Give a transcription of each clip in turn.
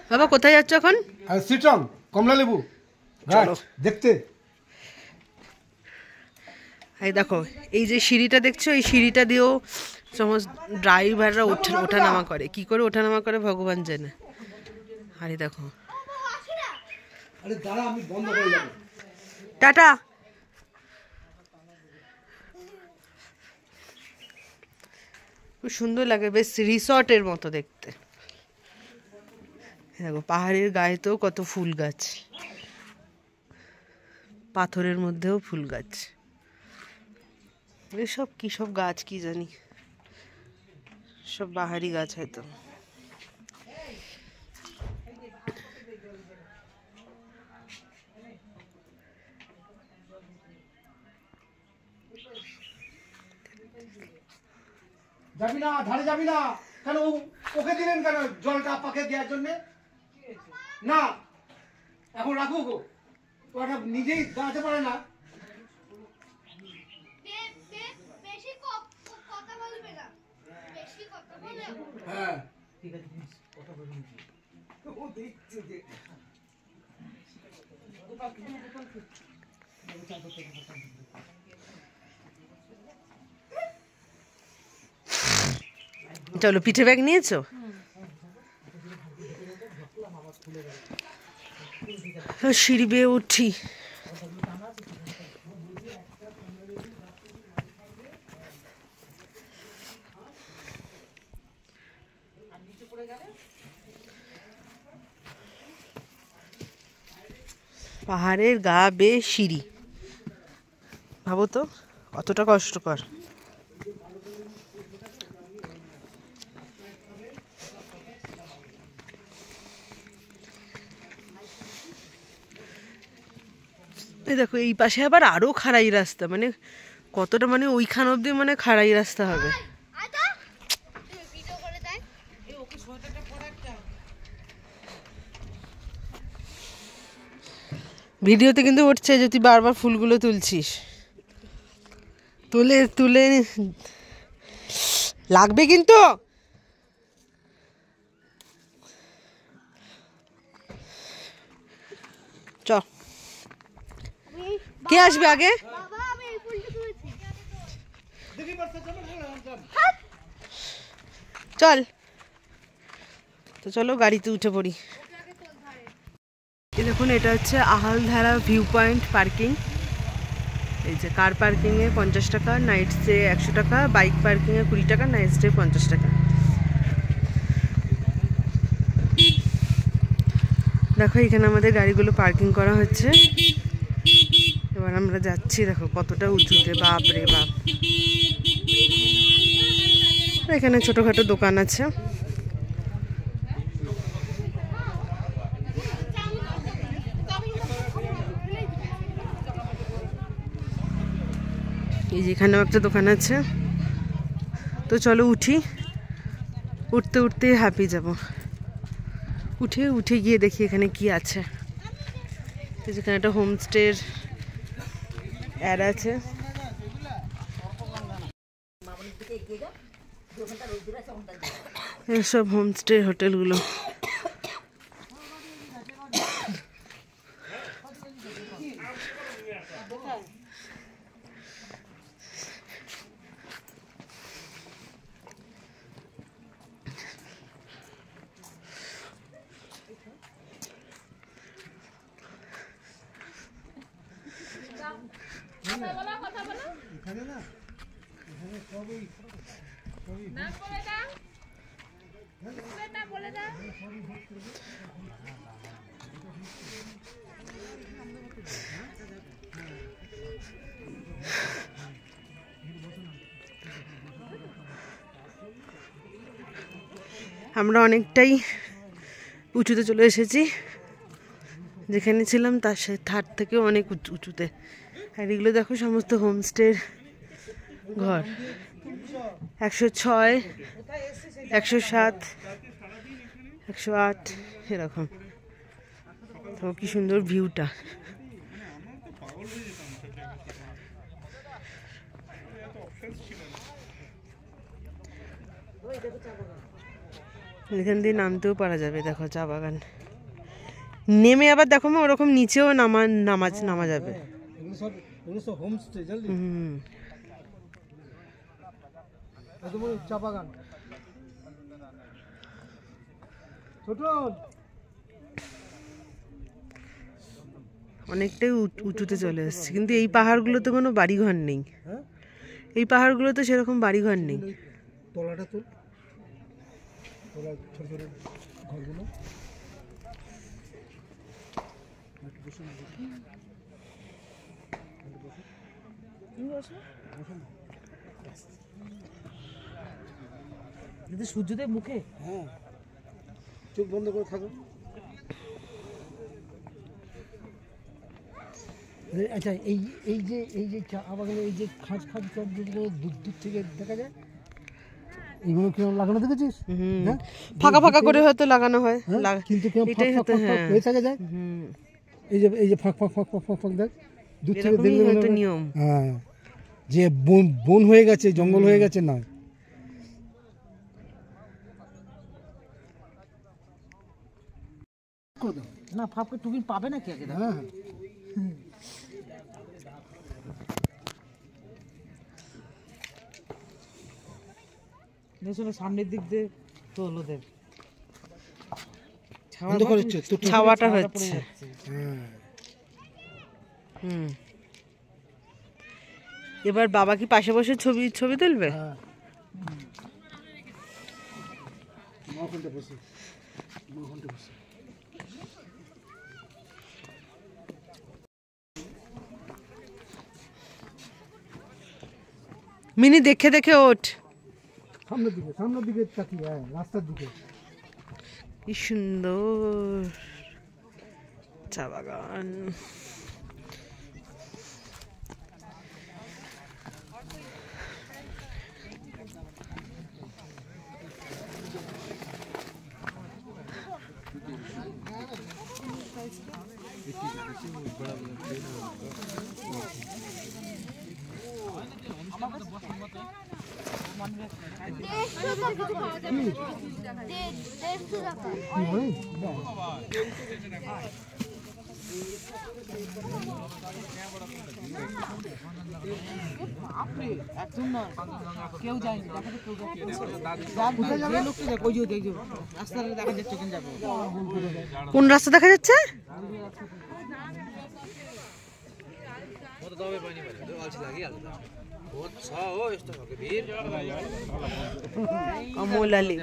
বাবা কোথায় যাচ্ছ এখন? সিটন কমলা লেবু গাছ দেখতে। এই দেখো এই যে সিঁড়িটা দেখছো, এই সিঁড়িটা দিয়েও সমস্ত ড্রাইভাররা ওঠানামা করে। কি করে ওঠানামা করে ভগবান জানে। আরে দেখো, আরে দাঁড়া আমি বন্ধ করে যাব। টাটা। খুব সুন্দর লাগে, বেশ রিসর্টের মতো দেখতে। দেখো পাহাড়ের গায়েতেও কত ফুল গাছ, পাথরের মধ্যেও ফুল গাছ। এসব কি সব গাছ কি জানি, সব বাহারি গাছ হয়তো। যাবি না, ধারে যাবি না কেন? ওকে দিলেন কেন জলটা পাকে দেওয়ার জন্য? না এখন রাখো গো, ওটা নিজেই দাঁড়াতে পারে না। হ্যাঁ ঠিক আছে, কথা বলে নিচ্ছি। ও দেখছে যে চলো, পিঠে ব্যাগ নিয়েছো? সিঁড়ি বেয়ে উঠি। পাহাড়ের গা বেয়ে সিঁড়ি, ভাবো তো কতটা কষ্টকর। এই দেখো এই পাশে আবার আরো খাড়াই রাস্তা, মানে কতটা, মানে ওইখান অব্দি মানে খাড়াই রাস্তা হবে। ভিডিওতে কিন্তু উঠছে যে তুই বারবার ফুলগুলো তুলছিস। তুলে তুলে লাগবে কিন্তু। চ, কে আসবে আগে? চল তো, চলো গাড়িতে উঠে পড়ি। এই দেখুন, এটা হচ্ছে আহালধারা ভিউ পয়েন্ট পার্কিং। এই যে কার পার্কিংয়ে 50 টাকা, নাইট স্টে 100 টাকা, বাইক পার্কিংয়ে 20 টাকা, নাইট স্টে 50 টাকা। দেখো এখানে আমাদের গাড়িগুলো পার্কিং করা হচ্ছে। এবার আমরা যাচ্ছি, দেখো কতটা উঁচুতে, বাপ রে বাপ। এখানে ছোটখাটো দোকান আছে। এই যেখানেও একটা দোকান আছে। তো চলো উঠি, উঠতে উঠতে হ্যাপি যাব। উঠে উঠে গিয়ে দেখি এখানে কি আছে। যেখানে একটা হোমস্টের অ্যাড আছে। এসব হোমস্টে হোটেলগুলো। আমরা অনেকটাই উঁচুতে চলে এসেছি, যেখানে ছিলাম তার থেকে অনেক উঁচুতে। আর এগুলো দেখো সমস্ত হোমস্টের ঘর। 106, 107, 108 এরকম। তো কি সুন্দর ভিউটা। এখান দিয়ে নামতেও পারা যাবে, দেখো চা বাগান। নেমে আবার দেখো মা ওরকম নিচেও নামা যাবে। চা বাগান ছোট অনেকটাই উঁচুতে চলে এসছে, কিন্তু এই পাহাড়গুলোতে কোনো বাড়িঘর নেই। এই পাহাড়গুলোতে সেরকম বাড়িঘর নেই। তলাটা তো তলা ছোট ছোট ঘরগুলো। সূর্যদেব মুখে, হ্যাঁ চোখ বন্ধ করে থাকো। আচ্ছা এই যে চা বাগানে এই যে খাঁজ সব যেগুলো দূর থেকে দেখা যায়, এগুলো কিরকম লাগানো দেখেছিস? ফাঁকা ফাঁকা করে হয়তো লাগানো হয়, কিন্তু এটাই হতো। হ্যাঁ হয়ে থাকে যায়, এই যে ফাঁক ফাঁক ফাঁক ফাঁক ফাঁক ফাঁক দেখ, দূর থেকে দেখলে হয়তো নিয়ম। হ্যাঁ যে বন হয়ে গেছে, জঙ্গল হয়ে গেছে না। না ফাঁপকে টুকি পাবে না কি আগে? হ্যাঁ সামনের দিক দিয়ে তোলো দেব, ছাওয়াটা ছাওয়াটা হচ্ছে। এবার বাবা কি পাশে বসে ছবি তুলবে? মিনি দেখে দেখে ওঠ, সামনের দিকে তাকিয়ে, রাস্তার দিকে। কি সুন্দর চা বাগান। কোন রাস্তা দেখা যাচ্ছে? অমল আলী।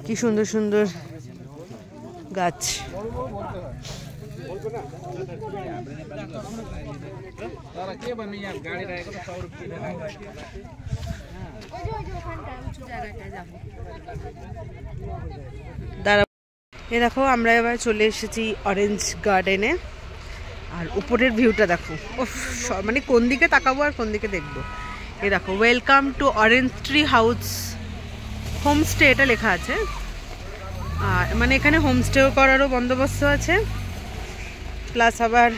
কি সুন্দর সুন্দর গাছ। এ দেখো আমরা এবার চলে এসেছি অরেঞ্জ গার্ডেনে, আর উপরের ভিউটা দেখো। মানে কোন দিকে তাকাবো আর কোন দিকে দেখবো। এ দেখো welcome to orange tree house homestay, এটা লেখা আছে। আর মানে এখানে হোমস্টেও করারও বন্দোবস্ত আছে, প্লাস আবার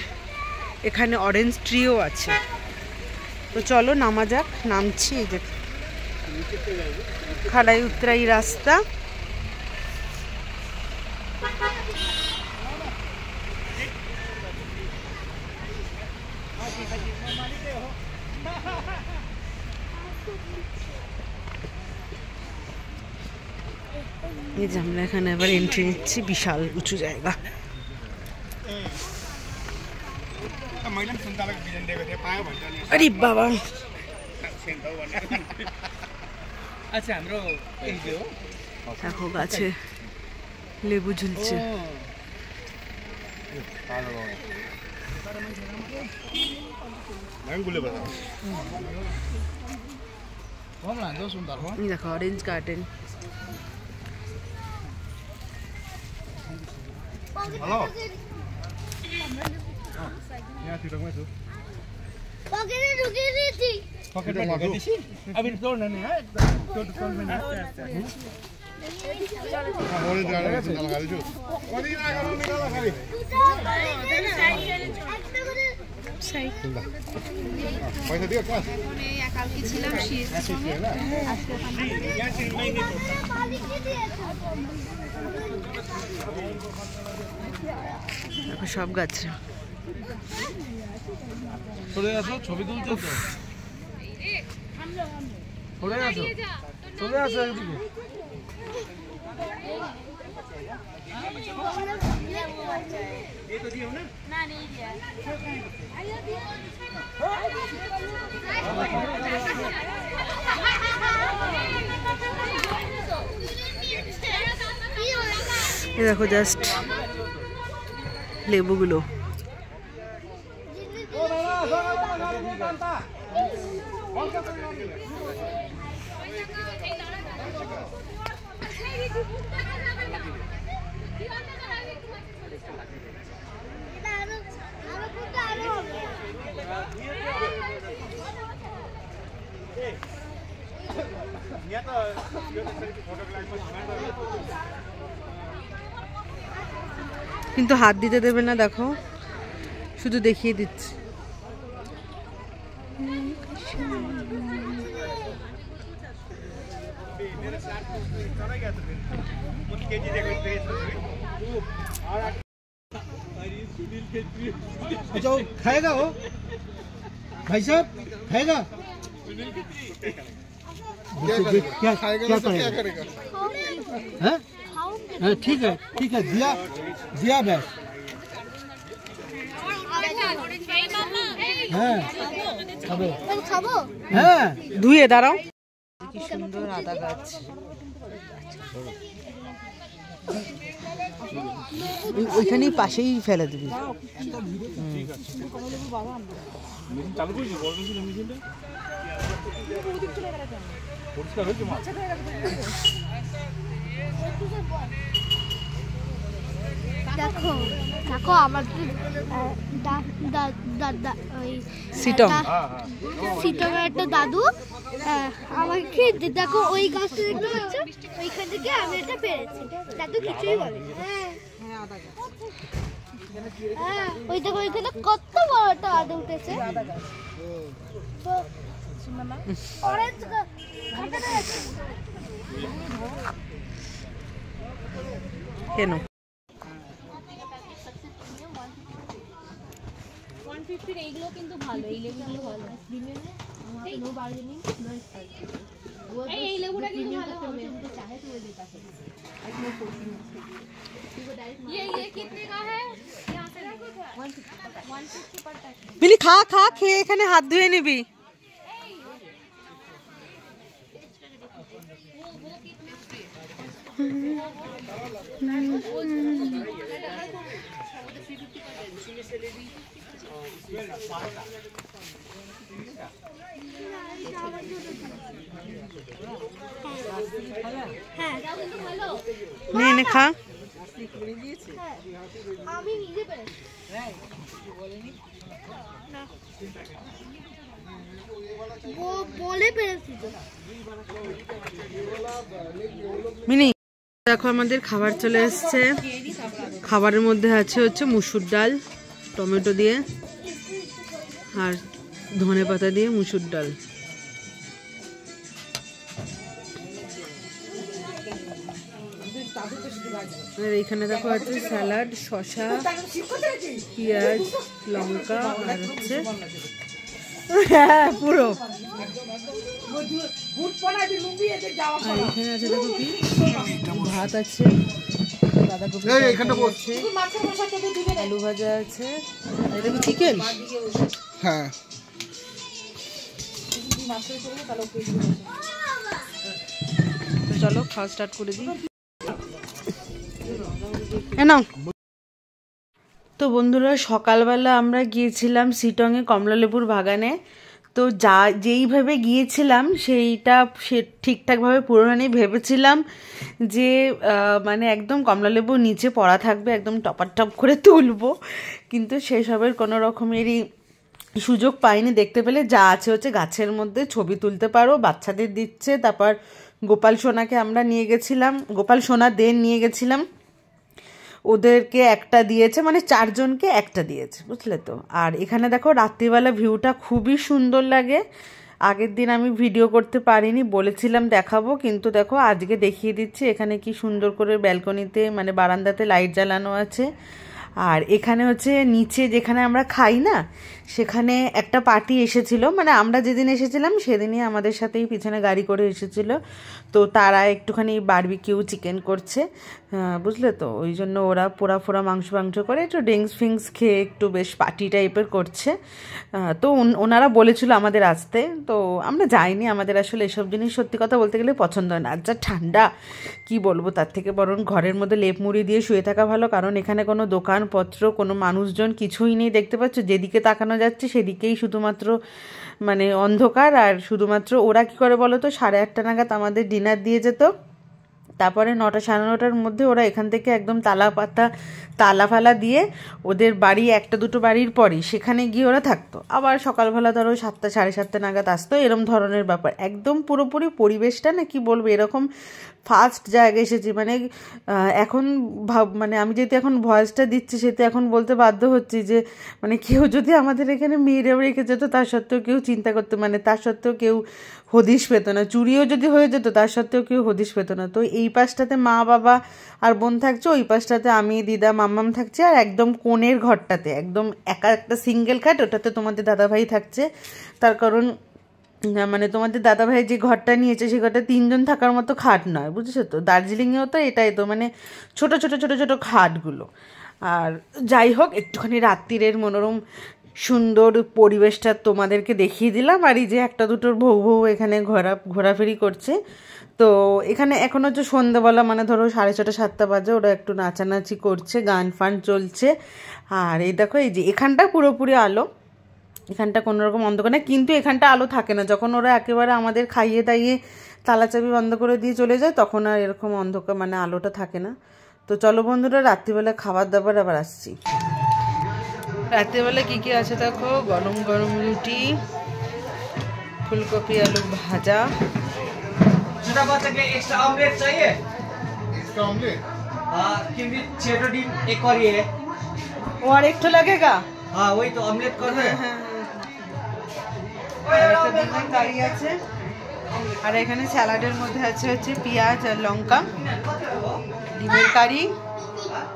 এখানে অরেঞ্জ ট্রিও আছে। তো চলো নামা যাক। নামছি, এই যে খাড়াই উতরাই রাস্তা। এই যে আমরা এখানে আবার এন্ট্রি নিচ্ছি, বিশাল উঁচু জায়গা। আরে বাবা, আচ্ছা আমরা দেখো গাছে লেবু ঝুলছে। দেখো অরেঞ্জ গার্ডেন। হ্যালো পকেটে ঢুকিয়ে দিয়েছি। পকেটে লাগিয়ে দিছি। अभी तोड़ नहीं है, तोड़ में नहीं आता है। और जा रहा है लगा दीजिए। कोई ना करो निकाला खाली। একটা করে পয়সা দিও কাজ কালকে ছিলাম সব গাছ চলে আসো, ছবি তুলছো তো? চলে আসো, চলে আসো একদিকে। দেখো জাস্ট লেবুগুলো। কিন্তু হাত দিতে দেবে না, দেখো শুধু দেখিয়ে দিচ্ছি। अच्छा वो खाएगा वो भाई साहब खाएगा क्या करेगा हैं? ठीक है दिया बस হ্যাঁ খাবো হ্যাঁ ধুয়ে দাঁড়াও। কি সুন্দর আদা গাছ। ওইখানেই পাশেই ফেলে দিবি। দেখো দেখো আমার সিটং সিটংয়ের একটা দাদু আমাকে দেখো ওই গাছটা দেখতে পাচ্ছ, ওইখান থেকে আমি এটা পেরেছি। দাদু কিছুই বলে হ্যাঁ ওই দেখো ওইখানে কত বড় একটা আদা উঠেছে। অরেঞ্জ কেন 150 এইগুলো কিন্তু ভালো, এই লেবুগুলো ভালো। No bargaining no style. এই লেবুটা কিন্তু ভালো হবে। चाहे तो वो देता है। ये कितने का है? यहां से 150 पड़ता है। মিলি খা খা, খেয়ে এখানে হাত ধুয়ে নিবি। নে নে খা। আমি নিজে পেরেছি বলে পেরেছি তো। মিনি দেখো আমাদের খাবার চলে এসছে। খাবারের মধ্যে হচ্ছে মুসুর ডাল টমেটো দিয়ে আর ধনেপাতা দিয়ে মুসুর ডাল। আর এখানে দেখো আছে স্যালাড, শসা, পেঁয়াজ, লঙ্কা আর হচ্ছে হ্যাঁ পুরো। আর এখানে আছে দেখো কি ভাত আছে, বাঁধাকপি আছে, আলু ভাজা আছে, এটা কি চিকেন? হ্যাঁ তো চলো খাওয়া স্টার্ট করে দিই। নাও। তো বন্ধুরা সকালবেলা আমরা গিয়েছিলাম সিটংয়ে কমলালেবুর বাগানে। তো যেইভাবে গিয়েছিলাম সেইটা ঠিকঠাকভাবে পুরোনো ভেবেছিলাম যে মানে একদম কমলালেবু নিচে পড়া থাকবে, একদম টপার টপ করে তুলবো, কিন্তু সেসবের কোনো রকমেরই সুযোগ পাইনি। দেখতে পেলে যা আছে হচ্ছে গাছের মধ্যে ছবি তুলতে পারো, বাচ্চাদের দিচ্ছে। তারপর গোপাল সোনাকে আমরা নিয়ে গেছিলাম, গোপাল সোনা নিয়ে গেছিলাম। ওদেরকে একটা দিয়েছে, মানে 4 জনকে একটা দিয়েছে, বুঝলে তো। আর এখানে দেখো রাত্রিবেলা ভিউটা খুবই সুন্দর লাগে। আগের দিন আমি ভিডিও করতে পারিনি, বলেছিলাম দেখাবো, কিন্তু দেখো আজকে দেখিয়ে দিচ্ছি। এখানে কি সুন্দর করে ব্যালকনিতে মানে বারান্দাতে লাইট জ্বালানো আছে। আর এখানে হচ্ছে নিচে যেখানে আমরা খাই না, সেখানে একটা পার্টি এসেছিল, মানে আমরা যেদিন এসেছিলাম সেদিনই আমাদের সাথেই পিছনে গাড়ি করে এসেছিল। তো তারা একটুখানি বারবিকিউ চিকেন করছে, বুঝলে তো। ওই জন্য ওরা পোড়া ফোড়া মাংস করে একটু ড্রিঙ্কস ফিঙ্কস খেয়ে একটু বেশ পার্টি টাইপের করছে। তো ওনারা বলেছিল আমাদের আসতে, তো আমরা যাইনি। আমাদের আসলে এসব জিনিস সত্যি কথা বলতে গেলে পছন্দ হয় না। আর যা ঠান্ডা কি বলবো, তার থেকে বরং ঘরের মধ্যে লেপ মুড়ি দিয়ে শুয়ে থাকা ভালো। কারণ এখানে কোনো দোকানপত্র, কোনো মানুষজন কিছুই নেই, দেখতে পাচ্ছ। যেদিকে তাকানো যাচ্ছে সেদিকেই শুধুমাত্র মানে অন্ধকার। আর শুধুমাত্র ওরা কি করে বলো তো, 8:30 নাগাদ আমাদের ডিনার দিয়ে যেত। তারপরে 9টা সাড়ে 9টার মধ্যে ওরা এখান থেকে একদম তালা ফালা দিয়ে ওদের বাড়ি 1-2 বাড়ির পরই সেখানে গিয়ে ওরা থাকতো। আবার সকালবেলা ধরো 7টা সাড়ে 7টা নাগাদ আসতো, এরম ধরনের ব্যাপার। একদম পুরোপুরি পরিবেশটা না কি বলবো, এরকম ফার্স্ট জায়গায় এসেছি। মানে এখন মানে আমি যেহেতু এখন ভয়েসটা দিচ্ছি, সেহেতু এখন বলতে বাধ্য হচ্ছি যে মানে কেউ যদি আমাদের এখানে মেয়েরাও রেখে যেত, তার সত্ত্বেও কেউ চিন্তা করতো, মানে তার সত্ত্বেও কেউ হদিশ পেত না। চুরিও যদি হয়ে যেত, তার সত্ত্বেও কেউ হদিশ পেত না। তো এই পাশটাতে মা বাবা আর বোন থাকছে, ওই পাশটাতে আমি, দিদা, মাম্মাম থাকছে। আর একদম কোণের ঘরটাতে একদম একা একটা সিঙ্গেল খাট, ওটাতে তোমাদের দাদাভাই থাকছে। তার কারণ মানে তোমাদের দাদাভাই যে ঘরটা নিয়েছে, সেই ঘরটা 3 জন থাকার মতো খাট নয়, বুঝেছো তো। দার্জিলিংয়েও তো এটাই তো, মানে ছোট ছোট ছোট ছোট খাটগুলো। আর যাই হোক, একটুখানি রাত্রিরের মনোরম সুন্দর পরিবেশটা তোমাদেরকে দেখিয়ে দিলাম। আর এই যে 1-2টোর বউ এখানে ঘোরাফেরি করছে। তো এখানে এখন হচ্ছে সন্ধ্যাবেলা, মানে ধরো 6:30 7টা বাজে। ওরা একটু নাচানাচি করছে, গান ফান চলছে। আর এই দেখো, এই যে এখানটা পুরোপুরি আলো, এখানটা কোনো রকম অন্ধকার না। কিন্তু এখানটা আলো থাকে না, যখন ওরা একেবারে আমাদের খাইয়ে দাইয়ে তালাচাবি বন্ধ করে দিয়ে চলে যায়, তখন আর এরকম অন্ধকার মানে আলোটা থাকে না। তো চলো বন্ধুরা, রাত্রিবেলা খাবার দাবার আবার আসছি। রাত্রিবেলা কী কী আছে দেখো, গরম গরম রুটি, ফুলকপি আলু ভাজা। छोटा बच्चा के एक्स्ट्रा ऑमलेट चाहिए? इसका ऑमलेट हाँ, क्योंकि 6 डिम एक और ये है। वो और एक तो लगेगा। हाँ वही तो ऑमलेट कर दे। কারি আছে। আর এখানে স্যালাডের মধ্যে আছে হচ্ছে পেঁয়াজ আর লঙ্কা, ডিমের কারি,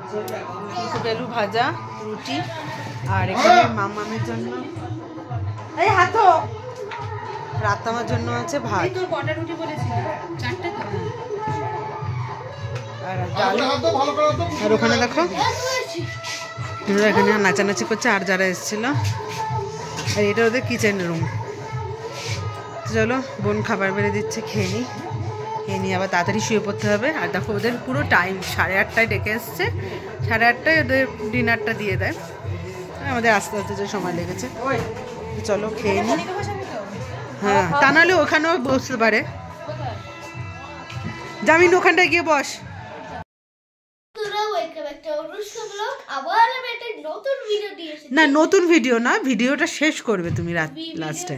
ফুলকপি আলু ভাজা, রুটি। আর এখানে মামামের জন্য এই হাতো রাত আমার জন্য আছে ভাত। তোর কটা রুটি বলেছিলি? 4টে তো। আর ডাল। আর ওখানে দেখো এখানে নাচানাচি করছে আর যারা এসেছিল। আর এটা ওদের কিচেন রুম। চলো, বোন খাবার বেড়ে দিচ্ছে, খেয়ে নিই আবার তাড়াতাড়ি শুয়ে পড়তে হবে। আর দেখো ওদের পুরো টাইম 8:30টায় ডেকে এসছে, 8:30টায় ওদের ডিনারটা দিয়ে দেয়। আমাদের আস্তে আস্তে যে সময় লেগেছে। চলো খেয়ে নিই। হ্যাঁ, তা নাহলে ওখানেও বসতে পারে। জামিন ওখানটায় গিয়ে বস। না, নতুন ভিডিও না, ভিডিওটা শেষ করবে তুমি লাস্টে।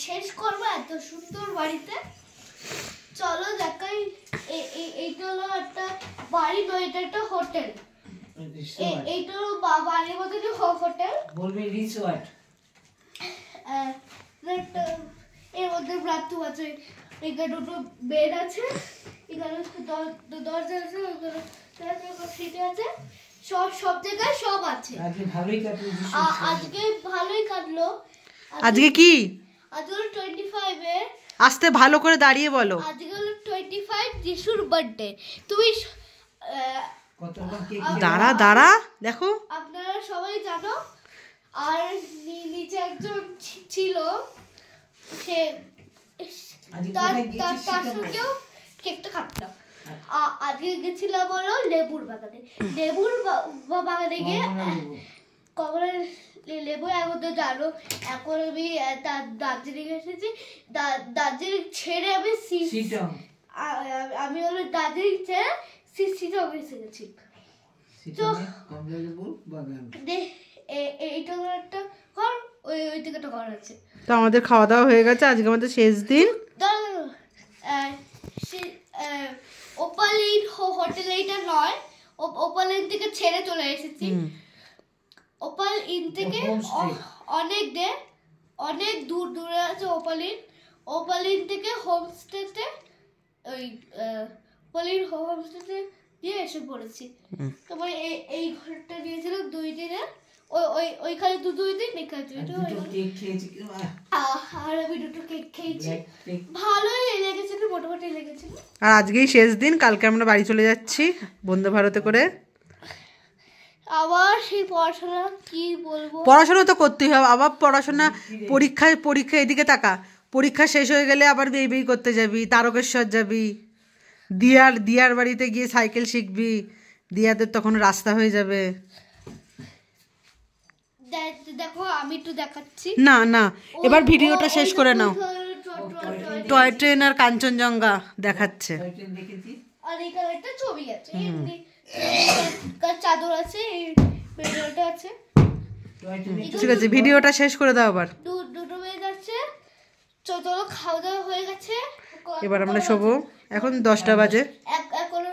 শেষ করবো এত সুন্দর বাড়িতে। চলো দেখাই। এইটা হলো একটা বাড়ি নয়, এটা একটা হোটেল। এইটা হলো বাড়ির মধ্যে যে হোটেল বলবি রিসোর্ট। এর মধ্যে বাথরুম আছে, এখানে 2টো বেড আছে, এখানে দরজা আছে, সিটে আছে, সব জায়গায় সব আছে। আজকে ভালোই কাটলো। আজকে ভালোই কাটলো। আজকে কি? আজকে হলো 25 এ। আস্তে ভালো করে দাঁড়িয়ে বলো। আজকে হলো 25 যিশুর বার্থডে। তুমি দাঁড়া দেখো, আপনারা সবাই জানো। আর নিচে একজন ছিল, সে তার সঙ্গেও কেকটা কাটলাম। আজকে গেছিলাম হলো লেবুর বাগানে। লেবুর বাগানে গিয়ে কমলার লেবু এখন তো জানো, এখন আমি দার্জিলিং এসেছি। দার্জিলিং ছেড়ে আমি হলো দার্জিলিং ছেড়ে শিলং এসে গেছি। এইটা একটা ঘর, ওই দিকে একটা ঘর আছে। তো আমাদের খাওয়া দাওয়া হয়ে গেছে, আজকে আমাদের শেষ দিন। ওপালি হোটেল এইটা নয়, ওপাল ইন থেকে ছেড়ে চলে এসেছি। ওপাল ইন থেকে অনেক দূরে আছে ওপাল ইন থেকে হোমস্টেতে ওই হোমস্টেতে দিয়ে এসে পড়েছি। তারপরে এই ঘরটা নিয়েছিলাম 2 দিনের, ওইখানে 2 দিন, এখানে 2 দিন। আর আমি 2টো কেক খেয়েছি, ভালোই লেগেছিল, মোটামুটি লেগেছিল। আর আজকেই শেষ দিন, কালকে আমরা বাড়ি চলে যাচ্ছি বন্দে ভারতে করে। আবার সেই পড়াশোনা কি বলবো, পড়াশোনা তো করতেই হবে, আবার পড়াশোনা, পরীক্ষা এদিকে তাকা, পরীক্ষা শেষ হয়ে গেলে আবার বেই করতে যাবি, তারকেশ্বর যাবি, দিয়ার বাড়িতে গিয়ে সাইকেল শিখবি, দিয়াদের তখন রাস্তা হয়ে যাবে। দেখো আমি একটু দেখাচ্ছি। না এবার ভিডিওটা শেষ করে নাও। টয় ট্রেন আর কাঞ্চনজঙ্ঘা দেখাচ্ছে। আর এখানে একটা ছবি আছে, এমনি চাদর আছে, এই ভিডিওটা আছে। ঠিক আছে, ভিডিওটা শেষ করে দাও আবার। 2টো বেজে যাচ্ছে, চলো খাওয়া দাওয়া হয়ে গেছে, এবার আমরা শোবো। এখন 10টা বাজে, এখনো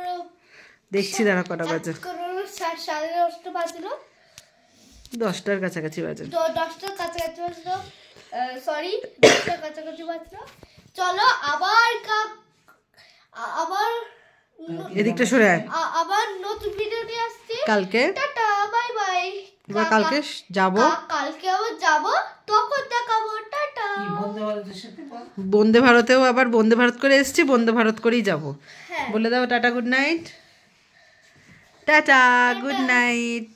দেখছি দাঁড়া কটা বাজে। 9:30 বাজলো, 10টার কাছাকাছি বাজে। 10টার কাছাকাছি বাজলো, সরি 10টার কাছাকাছি বাজলো। চলো আবার এদিকটা সরে আয়। আবার নতুন ভিডিও নিয়ে আসছি কালকে। Tata, bye bye. এবার কালকে যাবো, কালকে আবার যাবো, তখন দেখাবো, টাটা। বন্দে ভারতেও আবার বন্দে ভারত করে এসেছি, বন্দে ভারত করেই যাবো। হ্যাঁ। বলে দাও tata, good night. Tata, good night.